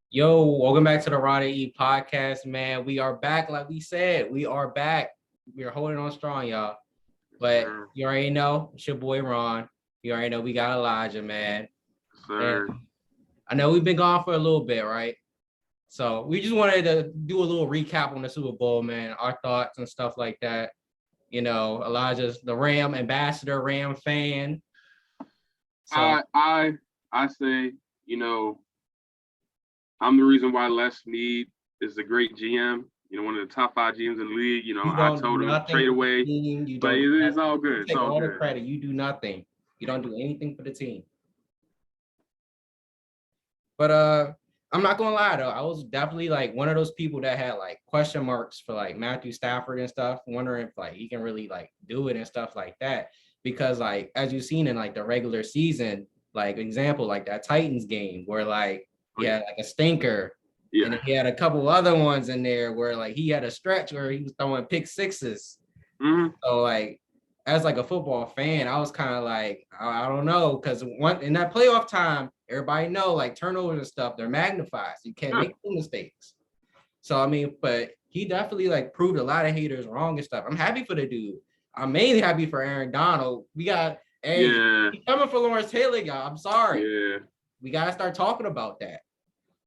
Yo, welcome back to the Ron and Eli Podcast, man. We are back, like we said. We are back. We are holding on strong, y'all. But you already know, it's your boy Ron. You already know we got Elijah, man. Sir. And I know we've been gone for a little bit, right? So we just wanted to do a little recap on the Super Bowl, man. Our thoughts and stuff like that. You know, Elijah's the Ram ambassador, Ram fan. So I say, you know, I'm the reason why Les Snead is a great GM. You know, one of the top 5 GMs in the league. You know, I told him straight away, but it's all good. Take all the credit. You do nothing. You don't do anything for the team. But I'm not gonna lie though, I was definitely like one of those people that had like question marks for like Matthew Stafford and stuff, wondering if like he can really like do it and stuff like that. Because like as you've seen in like the regular season, like example, like that Titans game where like he had like a stinker. Yeah. And he had a couple other ones in there where like he had a stretch where he was throwing pick sixes. Mm-hmm. So like as like a football fan, I was kind of like, I don't know, because one in that playoff time, everybody know like turnovers and stuff, they're magnified. So you can't make mistakes. So I mean, but he definitely like proved a lot of haters wrong and stuff. I'm happy for the dude. I'm mainly happy for Aaron Donald. We got he's coming for Lawrence Taylor, y'all. I'm sorry. Yeah. We gotta start talking about that.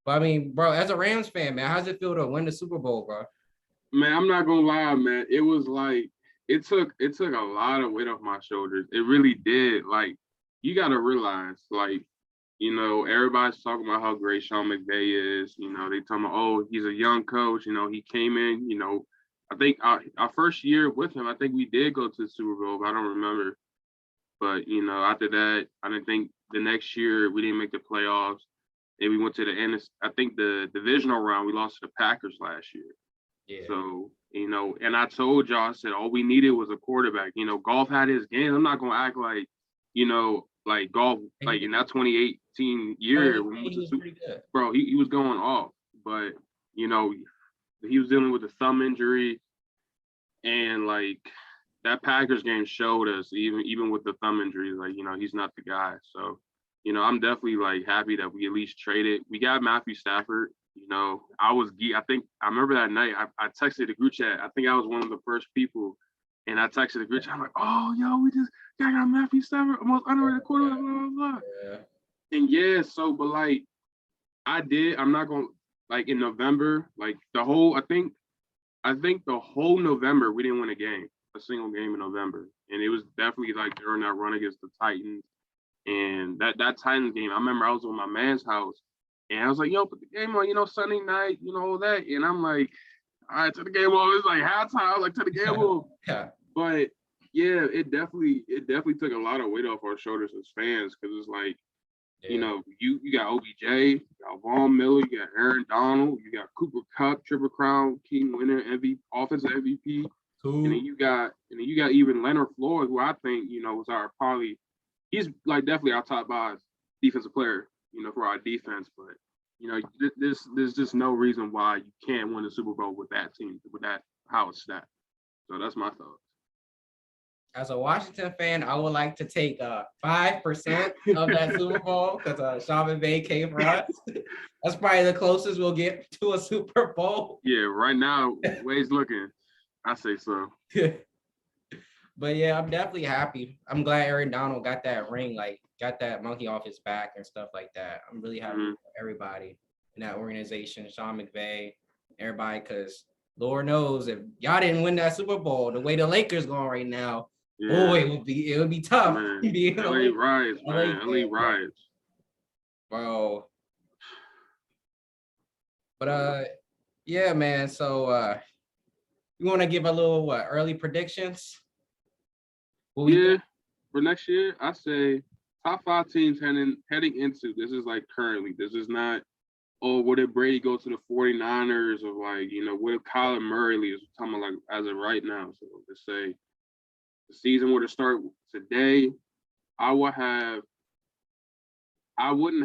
But I mean, bro, as a Rams fan, man, how's it feel to win the Super Bowl, bro? Man, I'm not gonna lie, man. It was like it took a lot of weight off my shoulders. It really did. Like, you gotta realize, like, you know, everybody's talking about how great Sean McVay is. You know, they talking about, oh, he's a young coach. You know, he came in. You know, I think our first year with him, I think we did go to the Super Bowl, but I don't remember. But you know, after that, I didn't think the next year we didn't make the playoffs. And we went to the end. I think the divisional round, we lost to the Packers last year. Yeah. So, you know, and I told y'all, I said, all we needed was a quarterback. You know, Goff had his game. I'm not going to act like, you know, like Goff, like in that 2018 year, when he was bro, he was going off. But, you know, he was dealing with a thumb injury. And, like, that Packers game showed us, even with the thumb injury, like, you know, he's not the guy. So, you know, I'm definitely like happy that we at least traded. We got Matthew Stafford. You know, I remember that night. I texted the group chat. I think I was one of the first people, and I texted the group chat. I'm like, oh, yo, we just got Matthew Stafford, most underrated quarterback, blah blah blah. Yeah. And but like, I'm not gonna like in November, like the whole. I think the whole November we didn't win a single game in November, and it was definitely like during that run against the Titans. And that Titans game, I remember I was on my man's house, and I was like, yo, put the game on, you know, Sunday night, you know, all that. And I'm like, all right, turn the game on. It's like halftime. I was like, turn the game on. Yeah. But, yeah, it definitely took a lot of weight off our shoulders as fans, because it's like, you know, you got OBJ, you got Von Miller, you got Aaron Donald, you got Cooper Kupp, Triple Crown, King winner, MVP, offensive MVP. Cool. And then you got even Leonard Floyd, who I think, you know, was he's like definitely our top 5 defensive player, you know, for our defense. But, you know, there's just no reason why you can't win the Super Bowl with that team, with that how it's stacked. So that's my thoughts. As a Washington fan, I would like to take 5% of that Super Bowl because Sean McVay came for us. That's probably the closest we'll get to a Super Bowl. Yeah, right now, ways looking, I say so. But yeah, I'm definitely happy. I'm glad Aaron Donald got that ring, like got that monkey off his back and stuff like that. I'm really happy for everybody in that organization, Sean McVay, everybody, because Lord knows if y'all didn't win that Super Bowl, the way the Lakers going right now, boy, it would be tough. LA riots, man. LA riots. Bro. But yeah, man. So you want to give a little early predictions? For next year, I say top 5 teams heading into this is like currently. This is not, oh, what if Brady go to the 49ers, or like, you know, what if Kyler Murray leaves? We're talking like as of right now. So let's say the season were to start today, I wouldn't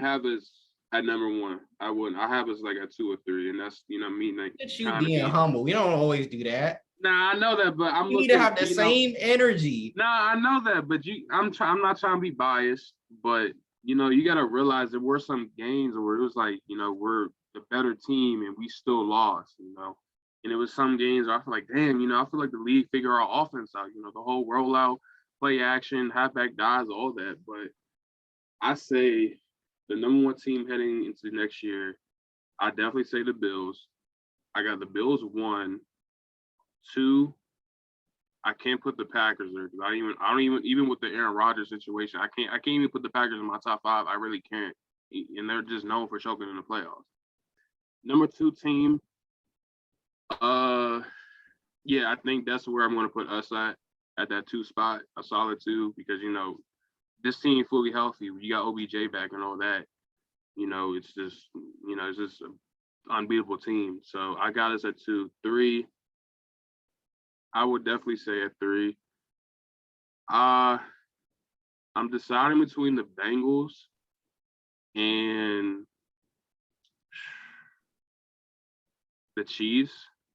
have us at number 1. I wouldn't. I have us like at 2 or 3, and that's, you know, me like you being humble. We don't always do that. Nah, I know that, but you need to have the same energy. Nah, I know that, but I'm not trying to be biased, but you got to realize there were some games where it was like, we're the better team and we still lost. And it was some games where I feel like, damn, I feel like the league figure our offense out, the whole rollout, play action, halfback dives, all that. But I say the number one team heading into next year, I definitely say the Bills. I got the Bills 1, 2. I can't put the Packers there because I don't even with the Aaron Rodgers situation, I can't even put the Packers in my top 5. I really can't, and they're just known for choking in the playoffs. Number 2 team, yeah, I think that's where I'm going to put us at that 2 spot, a solid 2, because this team fully healthy. You got OBJ back and all that. It's just an unbeatable team. So I got us at 2. 3. I would definitely say at 3. I'm deciding between the Bengals and the Chiefs,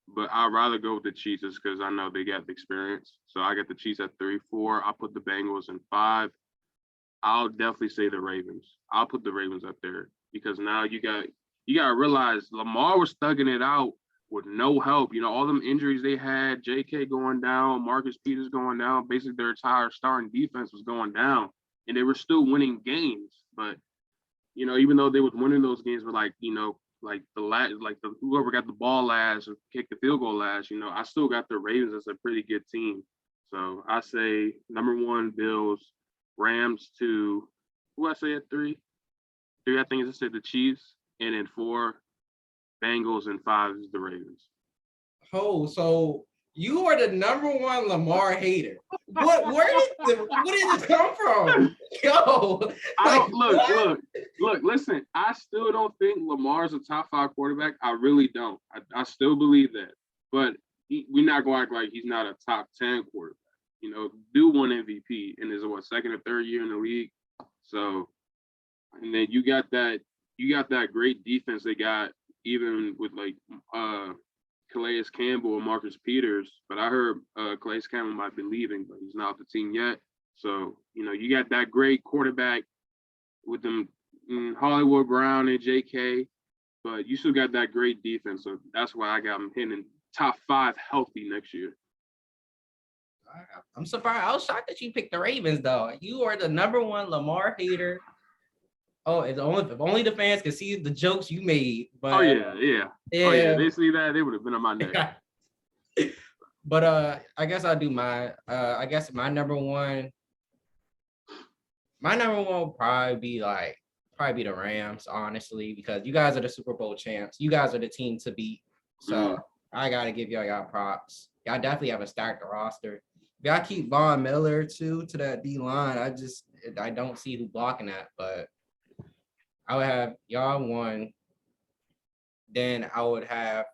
but I'd rather go with the Chiefs just because I know they got the experience. So I got the Chiefs at 3. 4. I'll put the Bengals in 5. I'll definitely say the Ravens. I'll put the Ravens up there because now you got to realize Lamar was thugging it out with no help. All them injuries they had, JK going down, Marcus Peters going down, basically their entire starting defense was going down, and they were still winning games. But, even though they was winning those games with whoever got the ball last or kicked the field goal last, I still got the Ravens as a pretty good team. So I say number 1, Bills, Rams 2. Who I say at 3? 3, I think I said the Chiefs, and then 4, Bengals, and 5 is the Ravens. Oh, so you are the number 1 Lamar hater. Where did this come from? Yo, I don't look, listen, I still don't think Lamar's a top 5 quarterback. I really don't. I still believe that. But we're not going to act like he's not a top 10 quarterback. Dude won MVP and is second or third year in the league. So, and then you got that great defense they got, even with Calais Campbell and Marcus Peters. But I heard Calais Campbell might be leaving, but he's not off the team yet. So, you got that great quarterback with them, Hollywood Brown and JK, but you still got that great defense. So that's why I got him hitting top 5 healthy next year. I'm surprised. I was shocked that you picked the Ravens, though. You are the number 1 Lamar hater. Oh, if only the fans could see the jokes you made. But Oh yeah. Oh yeah, they see that, they would have been on my neck. But I guess I'll do my I guess my number 1 will probably be the Rams, honestly, because you guys are the Super Bowl champs. You guys are the team to beat. So I gotta give y'all props. Y'all definitely have a stacked roster. If y'all keep Von Miller too to that D line, I don't see who blocking that, but I would have y'all 1. Then I would have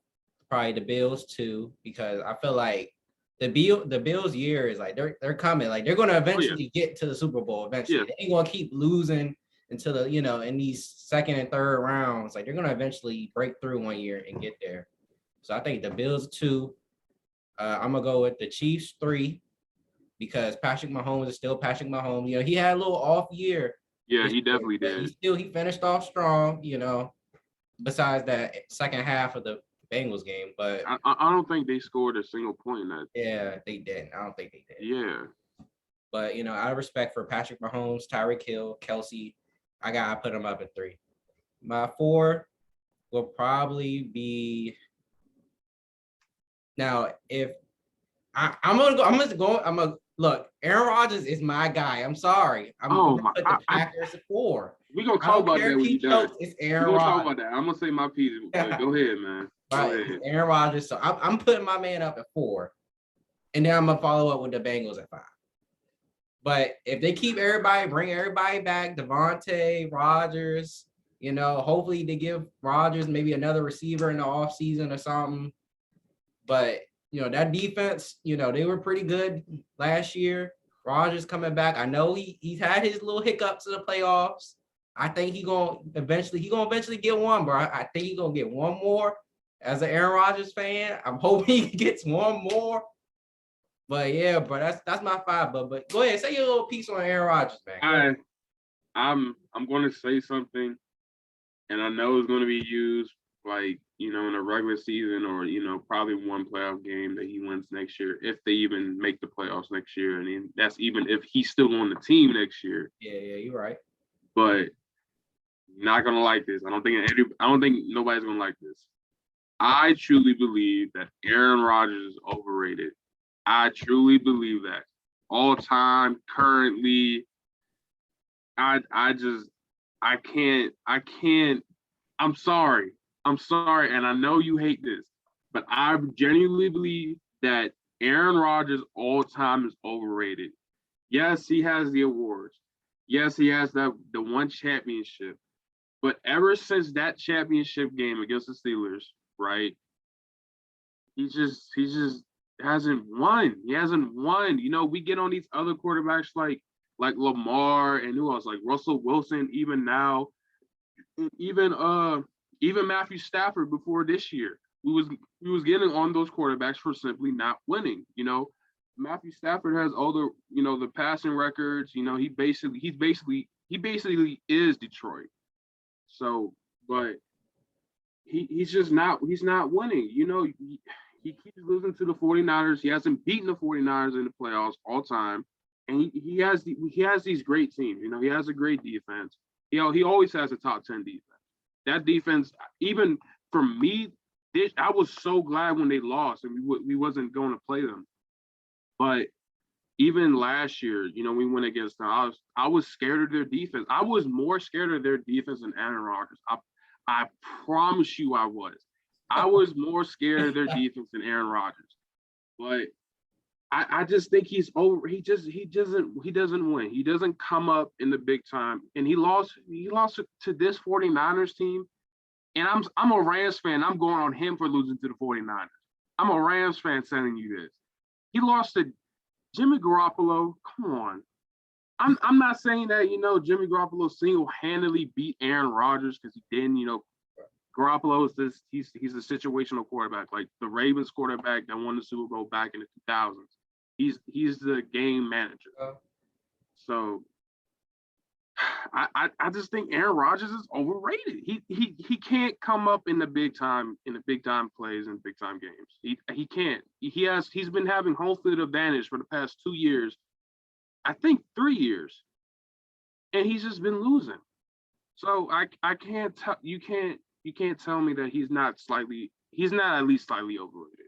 probably the Bills 2, because I feel like the Bills year is they're coming. They're gonna eventually get to the Super Bowl eventually. Yeah. They ain't gonna keep losing until the in these second and third rounds. They're gonna eventually break through one year and get there. So I think the Bills 2. I'm gonna go with the Chiefs 3, because Patrick Mahomes is still Patrick Mahomes. He had a little off year. Yeah, he definitely did. He finished off strong, besides that second half of the Bengals game. But I don't think they scored a single point in that. Yeah, they didn't. I don't think they did. Yeah. But, out of respect for Patrick Mahomes, Tyreek Hill, Kelsey, I got to put them up at 3. My 4 will probably be... Now, if... I'm going to go... Look, Aaron Rodgers is my guy. I'm sorry. I'm going to put the Packers at 4. We're going to talk about that when you're done. It's Aaron Rodgers. Talk about that. I'm going to say my piece. Go ahead, man. Right, Aaron Rodgers. So I'm putting my man up at 4. And then I'm going to follow up with the Bengals at 5. But if they keep bring everybody back, Devontae, Rodgers, hopefully they give Rodgers maybe another receiver in the offseason or something. But, that defense, they were pretty good last year. Rodgers coming back. I know he's had his little hiccups in the playoffs. I think he's gonna eventually get one, bro. I think he's gonna get one more. As an Aaron Rodgers fan, I'm hoping he gets one more. But yeah, bro, that's my 5. But go ahead, say your little piece on Aaron Rodgers, man. All right. I'm going to say something, and I know it's going to be used like, in a regular season or, probably one playoff game that he wins next year, if they even make the playoffs next year. And that's even if he's still on the team next year. Yeah, you're right. But you're not going to like this. I don't think nobody's going to like this. I truly believe that Aaron Rodgers is overrated. I truly believe that. All time, currently, I can't. I'm sorry. And I know you hate this, but I genuinely believe that Aaron Rodgers all time is overrated. Yes, he has the awards. Yes, he has the one championship. But ever since that championship game against the Steelers, right? He just hasn't won. He hasn't won. We get on these other quarterbacks like Lamar and who else, like Russell Wilson, even now, even Matthew Stafford before this year. We was getting on those quarterbacks for simply not winning. Matthew Stafford has all the passing records. He basically is Detroit. So, but he's not winning. He keeps losing to the 49ers. He hasn't beaten the 49ers in the playoffs all time. And he has these great teams. He has a great defense. He always has a top 10 defense. That defense, even for me, I was so glad when they lost and we wasn't going to play them. But even last year, we went against them. I was scared of their defense. I was more scared of their defense than Aaron Rodgers. I promise you I was. I was more scared of their defense than Aaron Rodgers. But I just think he's over. He doesn't win. He doesn't come up in the big time. And he lost to this 49ers team. And I'm a Rams fan. I'm going on him for losing to the 49ers. I'm a Rams fan telling you this. He lost to Jimmy Garoppolo. Come on. I'm not saying that, Jimmy Garoppolo single-handedly beat Aaron Rodgers because he didn't, Garoppolo is he's a situational quarterback, like the Ravens quarterback that won the Super Bowl back in the 2000s. He's the game manager. So I just think Aaron Rodgers is overrated. He can't come up in the big time plays and big time games. He can't. He's been having home field advantage for the past 2 years, I think 3 years, and he's just been losing. So I can't tell you can't tell me that he's not at least slightly overrated.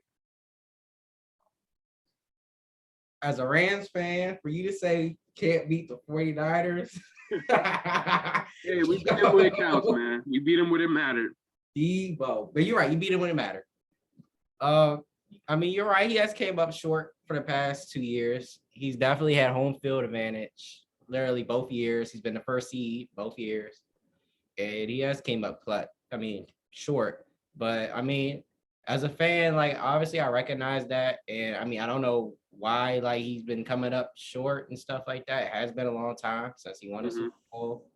As a Rams fan, for you to say can't beat the 49ers. Hey, we beat them when it counts, man. We beat them when it mattered. Debo. But you're right, you beat him when it mattered. You're right. He has came up short for the past 2 years. He's definitely had home field advantage. Literally both years. He's been the first seed both years. And he has came up short. But as a fan, obviously I recognize that. And I don't know why he's been coming up short and stuff like that. It has been a long time since he won a Super Bowl.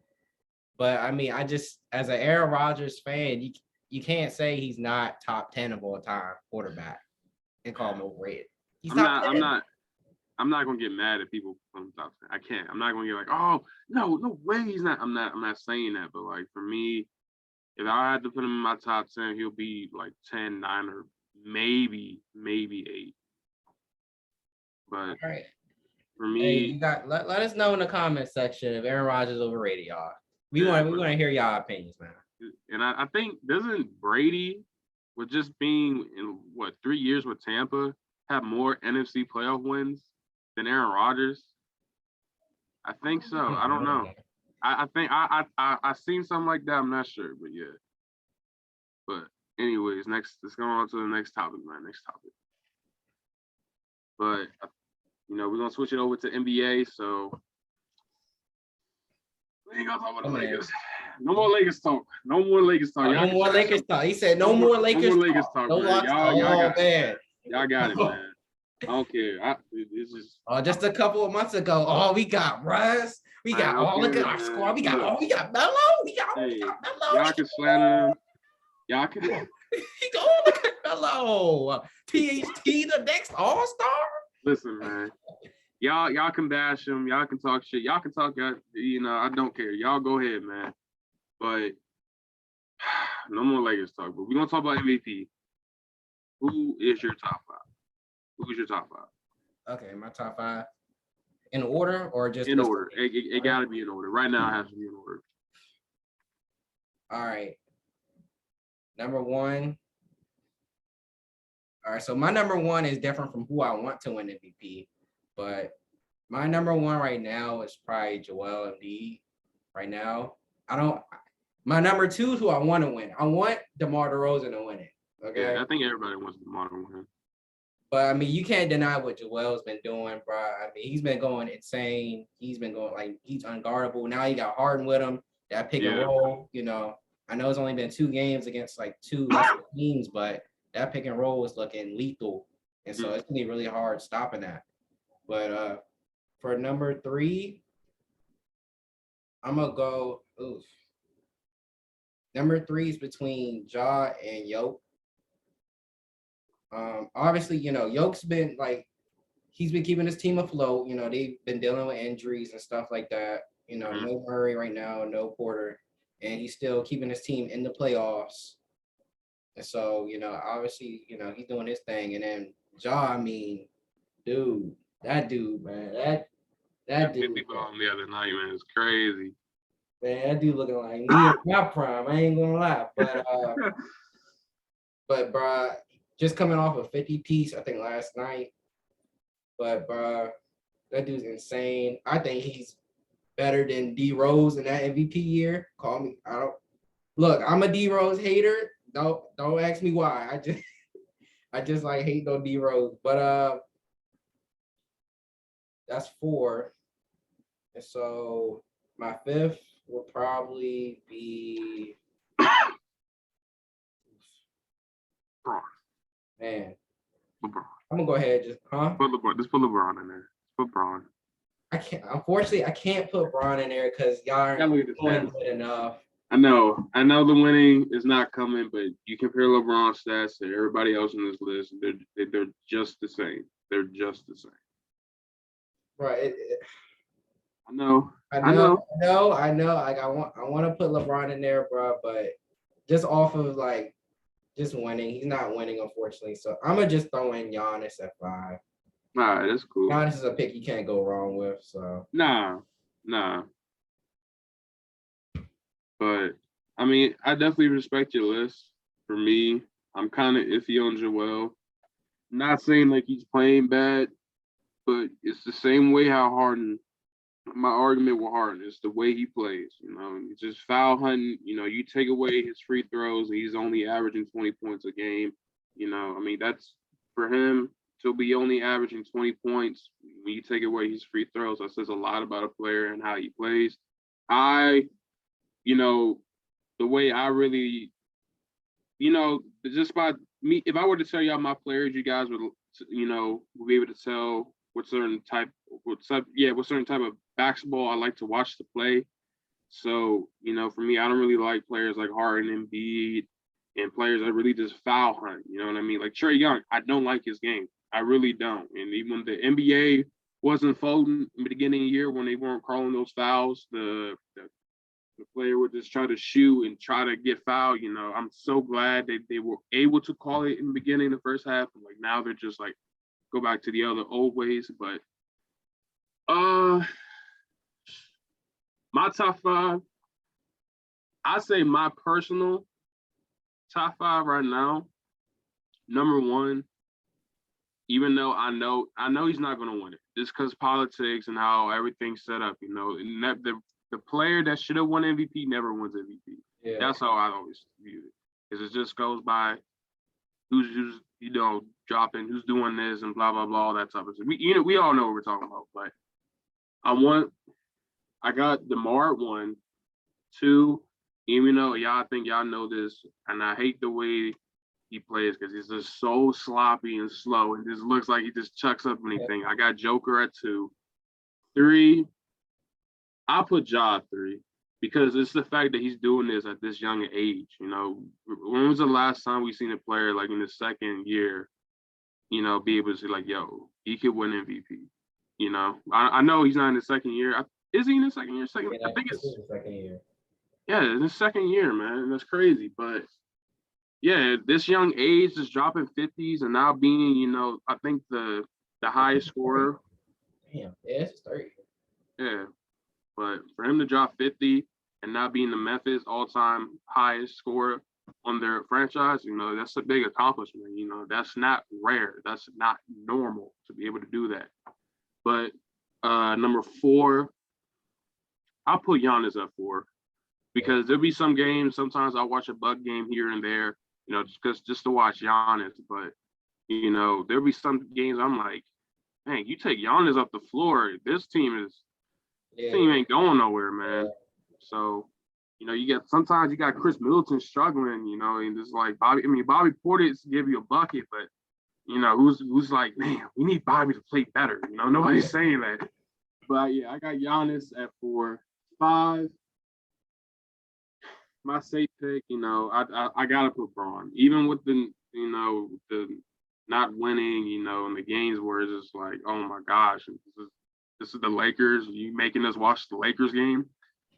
But I just, as an Aaron Rodgers fan, you can't say he's not top 10 of all time quarterback and call him overrated. I'm not gonna get mad at people from top 10. I can't. I'm not gonna get oh no way he's not. I'm not saying that. But for me, if I had to put him in my top 10, he'll be 10, 9, or maybe 8. But all right. For me, hey, let us know in the comment section if Aaron Rodgers is overrated, y'all. We want to hear y'all opinions, man. And I think doesn't Brady, with just being in 3 years with Tampa, have more NFC playoff wins than Aaron Rodgers? I think so. I don't know. I think I seen something like that. I'm not sure, but yeah. But anyways, let's go on to the next topic, man. Next topic. But we're gonna switch it over to NBA. So we ain't gonna talk about the Lakers. No more Lakers talk. No more Lakers talk. No more Lakers talk. He said no more Lakers talk. No Lakers talk. Y'all got it, man. I don't care. It's just just a couple of months ago. We got Russ. We got look at our squad. We got Melo. We got Melo. Y'all can slander him. Y'all can. Look at Melo. THT, the next All-Star. Listen, man. y'all can bash him, y'all can talk shit, y'all can talk, I don't care. Y'all go ahead, man. But no more Lakers talk. But we're gonna talk about MVP. Who is your top five? Who is your top five? Okay, my top five in order or just in order? It gotta be in order. Right now, it has to be in order. All right. Number one. All right, so my number one is different from who I want to win MVP, but my number one right now is probably Joel Embiid. Right now, my number two is who I want to win. I want DeMar DeRozan to win it. Okay. Yeah, I think everybody wants DeMar to win. But I mean, you can't deny what Joel's been doing, bro. I mean, he's been going insane. He's been going like he's unguardable. Now he got Harden with him. That pick and roll, I know it's only been 2 games against like 2 lesser teams, but that pick and roll is looking lethal. And so it's gonna be really hard stopping that. But for number 3, I'm gonna go. Number 3 is between Ja and Yoke. Obviously, Yoke's been like he's been keeping his team afloat. They've been dealing with injuries and stuff like that. No Murray right now, no Porter, and he's still keeping his team in the playoffs. And so, obviously, he's doing his thing. And then Ja, I mean, that dude, man, that dude. People on the other night, man, it's crazy. Man, that dude looking like me at my prime. I ain't gonna lie, but bro, just coming off a 50 piece, I think last night. But bro, that dude's insane. I think he's better than D Rose in that MVP year. Call me. Look. I'm a D Rose hater. Don't ask me why. I just like hate no D Rose. But that's 4. And so my 5th will probably be man. LeBron. I'm gonna go ahead just put LeBron in there. Put Bron. Unfortunately, I can't put Bron in there because y'all aren't doing good enough. I know the winning is not coming, but you compare LeBron's stats to everybody else on this list, they're just the same. They're just the same. Right. I know. Like I want to put LeBron in there, bro, but just off of like just winning, he's not winning, unfortunately. So I'm gonna just throw in Giannis at 5. All right, that's cool. Giannis is a pick you can't go wrong with. So nah. But I mean, I definitely respect your list. For me, I'm kind of iffy on Joel. Not saying like he's playing bad, but it's the same way how Harden. My argument with Harden is the way he plays. He's just foul hunting. You take away his free throws, he's only averaging 20 points a game. I mean, that's for him to be only averaging 20 points when you take away his free throws. That says a lot about a player and how he plays. The way I really, just by me, if I were to tell y'all my players, you guys would be able to tell what certain type of basketball I like to watch to play. So, for me, I don't really like players like Harden and Embiid and players that really just foul hunt. You know what I mean? Like Trae Young, I don't like his game. I really don't. And even the NBA wasn't folding in the beginning of the year when they weren't calling those fouls, the player would just try to shoot and try to get fouled. I'm so glad that they were able to call it in the beginning, the first half. And like now they're just like go back to the other old ways. But my top 5, I say my personal top 5 right now. Number 1, even though I know he's not going to win it, just because politics and how everything's set up, and that the player that should have won MVP never wins MVP. Yeah. That's how I always view it, because it just goes by who's dropping, who's doing this, and blah blah blah, all that type of stuff. We all know what we're talking about, but I got DeMar at 1, 2. Even though I think y'all know this, and I hate the way he plays because he's just so sloppy and slow, and just looks like he just chucks up anything. I got Joker at 2. 3, I'll put Ja at 3 because it's the fact that he's doing this at this young age. When was the last time we seen a player like in the second year, be able to say like, yo, he could win MVP. You know, I know he's not in his second year. Is he in his second year? I think This is it's the second year. yeah, it's his second year, man. That's crazy. But yeah, this young age just dropping 50s and now being, you know, I think the highest scorer. Damn, yeah, it's 30. Yeah, but for him to drop 50 and now being the Memphis all-time highest scorer on their franchise, you know, that's a big accomplishment. You know, that's not rare. That's not normal to be able to do that. But number 4, I'll put Giannis at 4 because there'll be some games. Sometimes I'll watch a Bug game here and there, you know, just to watch Giannis. But you know, there'll be some games I'm like, man, you take Giannis off the floor, this team ain't going nowhere, man. So, you know, sometimes you got Chris Middleton struggling, you know, and it's like Bobby Portis give you a bucket, but you know, who's like, man, we need Bobby to play better. You know, nobody's saying that. But yeah, I got Giannis at 4. 5, my safe pick, you know, I gotta put Braun. Even with the, you know, the not winning, you know, and the games where it's just like, oh my gosh, this is the Lakers. You making us watch the Lakers game?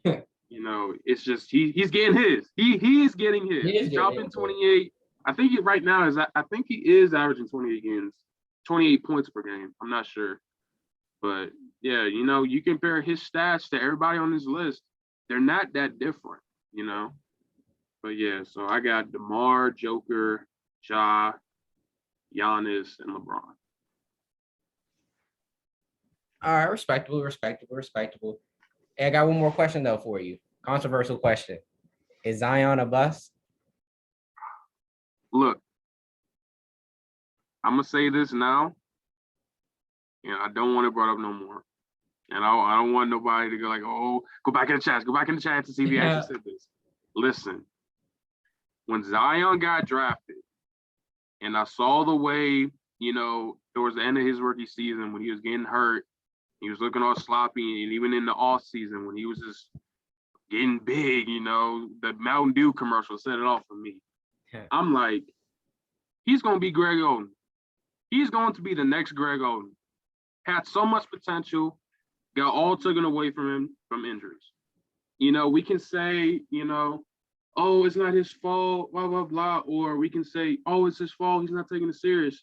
You know, it's just he's getting his. He is getting his. He's dropping 28. I think right now I think he is averaging 28 points per game. I'm not sure. But yeah, you know, you compare his stats to everybody on this list, they're not that different, you know. But yeah, so I got DeMar, Joker, Ja, Giannis, and LeBron. All right, respectable. Hey, I got one more question though for you. Controversial question. Is Zion a bust? Look, I'm gonna say this now, and I don't want it brought up no more. And I don't want nobody to go like, oh, go back in the chat to see if he actually said this. Listen, when Zion got drafted, and I saw the way, you know, towards the end of his rookie season when he was getting hurt, he was looking all sloppy, and even in the off season when he was just getting big, you know, the Mountain Dew commercial set it off for me. I'm like, he's gonna be Greg Oden. He's going to be the next Greg Oden. Had so much potential, got all taken away from him from injuries. You know, we can say, you know, oh, it's not his fault, blah, blah, blah. Or we can say, oh, it's his fault, he's not taking it serious.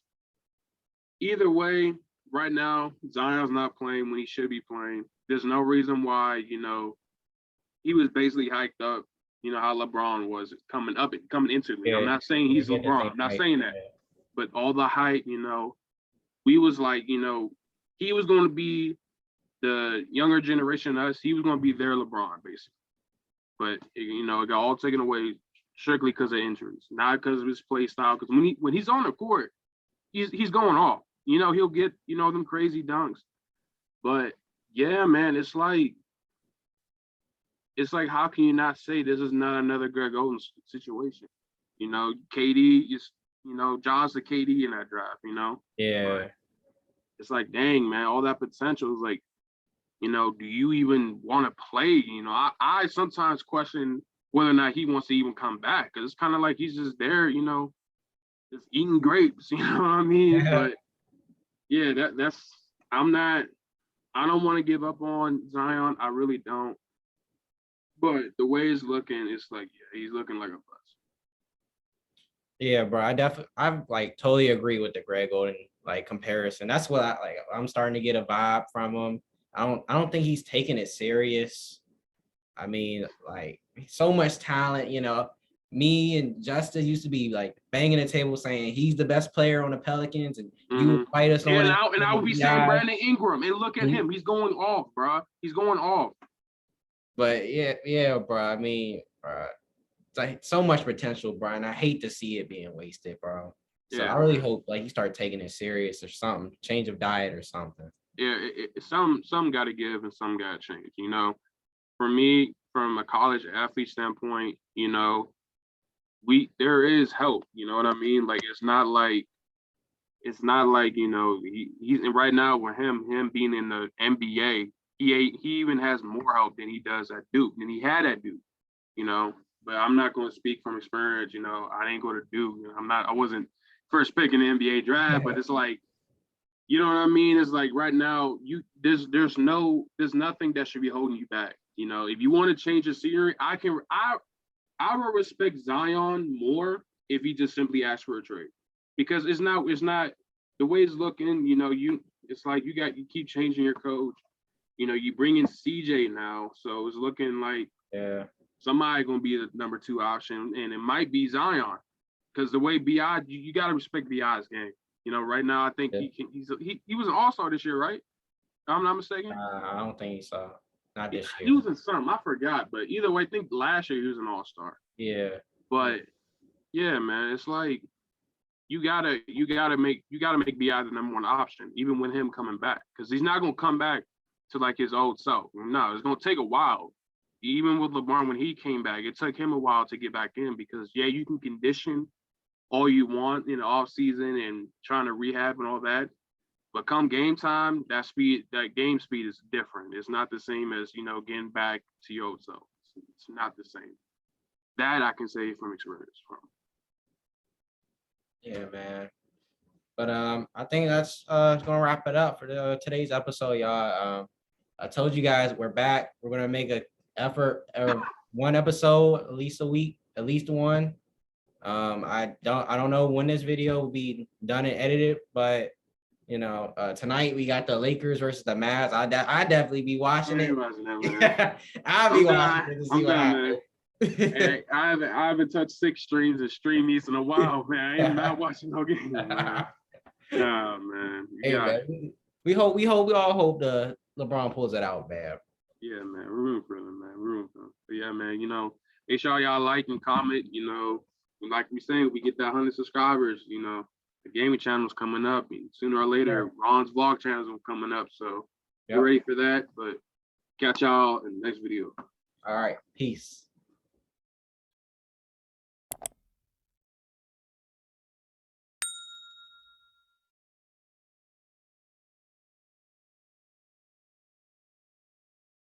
Either way, right now, Zion's not playing when he should be playing. There's no reason why, you know, he was basically hyped up, you know, how LeBron was coming into it. I'm not saying he's LeBron. I'm not saying that. But all the hype, you know, we was like, you know, he was going to be the younger generation of us. He was going to be their LeBron, basically. But, you know, it got all taken away strictly because of injuries, not because of his play style. Because when he's on the court, he's going off. You know, he'll get, you know, them crazy dunks. But, yeah, man, it's like, how can you not say this is not another Greg Oden situation? You know, KD is, you know, John's the KD in that draft, you know? Yeah. But it's like, dang, man, all that potential is like, you know, do you even want to play? You know, I sometimes question whether or not he wants to even come back because it's kind of like he's just there, you know, just eating grapes, you know what I mean? But yeah, I don't want to give up on Zion. I really don't. But the way it's looking, it's like, yeah, he's looking like a bust. Yeah, bro. I like totally agree with the Greg Oden like comparison. That's what I'm starting to get a vibe from him. I don't think he's taking it serious. I mean, like so much talent, you know. Me and Justice used to be like banging the table saying he's the best player on the Pelicans, and you would fight us on it. And I would be saying Brandon Ingram, and look at him, he's going off, bro. He's going off. But yeah, bro. I mean, bro, it's like so much potential, bro, and I hate to see it being wasted, bro. So I really hope like he start taking it serious or something, change of diet or something. Yeah, some got to give and some got to change. You know, for me, from a college athlete standpoint, you know, there is help. You know what I mean? Like it's not like you know he's right now with him being in the NBA, he even has more help than he does at Duke than he had at Duke. You know, but I'm not going to speak from experience. You know, I didn't go to Duke. I wasn't first pick in the NBA draft, but it's like You know what I mean? It's like right now, there's nothing that should be holding you back. You know, if you want to change the scenery, I would respect Zion more if he just simply asked for a trade, because it's not the way it's looking. You know, it's like you keep changing your coach. You know, you bring in CJ now, so it's looking like somebody gonna be the number 2 option, and it might be Zion, because the way Bi, you got to respect Bi's game. You know, right now I think he was an all-star this year, right? If I'm not mistaken. I don't think so. Not this year. He was in some, I forgot, but either way, I think last year he was an all-star. Yeah. But yeah, man, it's like you gotta make Bi the number 1 option, even with him coming back, because he's not gonna come back to like his old self. No, it's gonna take a while. Even with LeBron, when he came back, it took him a while to get back in, because you can condition all you want in the off season and trying to rehab and all that, but come game time, that game speed is different. It's not the same as, you know, getting back to your old self. It's not the same. That I can say from experience. Yeah, man. But I think that's gonna wrap it up for today's episode, y'all. I told you guys we're back. We're gonna make an effort of 1 episode at least a week, at least one. I don't know when this video will be done and edited, but you know, tonight we got the Lakers versus the Mavs. I definitely be watching it. I'll be watching it to see what happens. Hey, I haven't touched 6 streams of Stream East in a while, man. I am not watching no games, man. Nah, man. Man. We all hope the LeBron pulls it out, man. Yeah, man. We're rooting for them, man. We're rooting for them. But yeah, man, you know, make sure y'all like and comment, you know. Like we saying, we get that 100 subscribers, you know, the gaming channel's coming up. And sooner or later, Ron's vlog channel's coming up. So get ready for that. But catch y'all in the next video. All right. Peace.